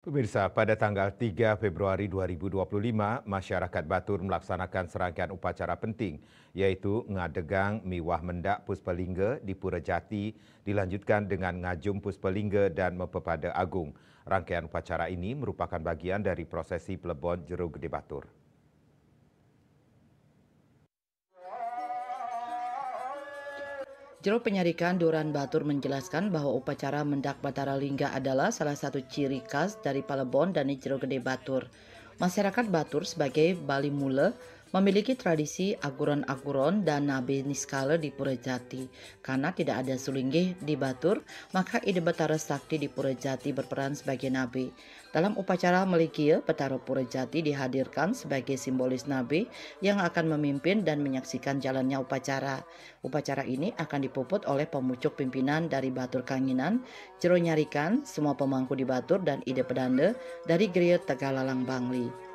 Pemirsa, pada tanggal 3 Februari 2025, masyarakat Batur melaksanakan serangkaian upacara penting, yaitu ngadegang Miwah Mendak Puspalingga di Pura Jati, dilanjutkan dengan ngajum Puspalingga dan Mempepada Agung. Rangkaian upacara ini merupakan bagian dari prosesi Plebon Jero Gede Batur. Jero Penyarikan Duran Batur menjelaskan bahwa upacara Mendak Batara Lingga adalah salah satu ciri khas dari Palebon dan Jero Gede Batur. Masyarakat Batur sebagai Bali Mule memiliki tradisi aguron-aguron dan nabe niskala di Pura Jati. Karena tidak ada sulinggih di Batur, maka Ide Betara Sakti di Pura Jati berperan sebagai nabe. Dalam upacara Melikia, Betara Pura Jati dihadirkan sebagai simbolis nabe yang akan memimpin dan menyaksikan jalannya upacara. Upacara ini akan dipuput oleh pemucuk pimpinan dari Batur Kanginan, Jero Nyarikan, semua pemangku di Batur dan Ide Pedanda dari Geria Tegalalang Bangli.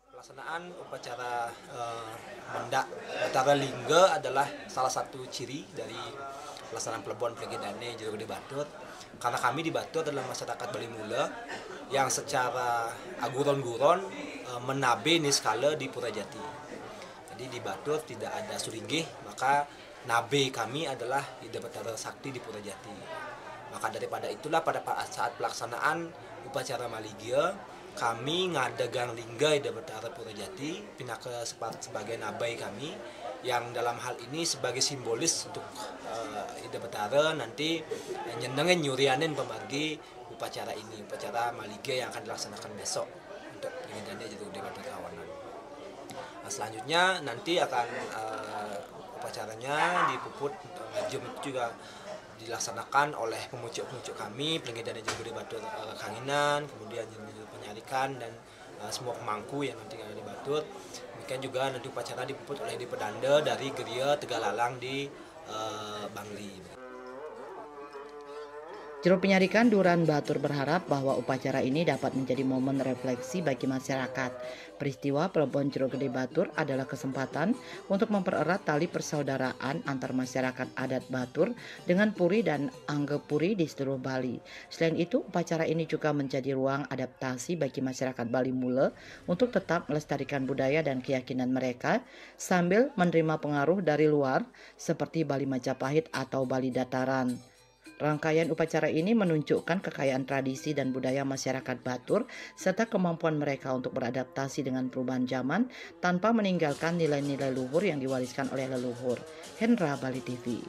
Pelaksanaan upacara Mendak Batara Lingga adalah salah satu ciri dari pelaksanaan Plebon Plegedane Jero Gede Batur. Karena kami di Batur adalah masyarakat Bali Mule yang secara aguron-guron menabe niskala di Pura Jati. Jadi di Batur tidak ada sulinggih, maka nabe kami adalah Ide Betara Sakti di Pura Jati. Maka daripada itulah pada saat pelaksanaan upacara Maligia, kami ngadegang lingga Ide Betara Pura Jati, pinaka sebagai nabai kami, yang dalam hal ini sebagai simbolis untuk Ide Betara nanti nyenengin nyurianin pemargi upacara ini, upacara Maligia yang akan dilaksanakan besok untuk pengindahannya Jero Gede Batur Kawanan. Nah, selanjutnya nanti akan upacaranya dipuput ngajum itu juga dilaksanakan oleh pemucuk-pemucuk kami, pengindahan Jero Gede Batur Kanginan, kemudian Penyarikan dan semua pemangku yang nanti ada di Batur. Demikian juga nanti upacara dipuput oleh di Pedanda dari Geria Tegalalang di Bangli. Jero Penyarikan Duran Batur berharap bahwa upacara ini dapat menjadi momen refleksi bagi masyarakat. Peristiwa Plebon Jero Gede Batur adalah kesempatan untuk mempererat tali persaudaraan antar masyarakat adat Batur dengan Puri dan Angge Puri di seluruh Bali. Selain itu, upacara ini juga menjadi ruang adaptasi bagi masyarakat Bali Mule untuk tetap melestarikan budaya dan keyakinan mereka sambil menerima pengaruh dari luar seperti Bali Majapahit atau Bali Dataran. Rangkaian upacara ini menunjukkan kekayaan tradisi dan budaya masyarakat Batur serta kemampuan mereka untuk beradaptasi dengan perubahan zaman tanpa meninggalkan nilai-nilai luhur yang diwariskan oleh leluhur. Hendra, Bali TV.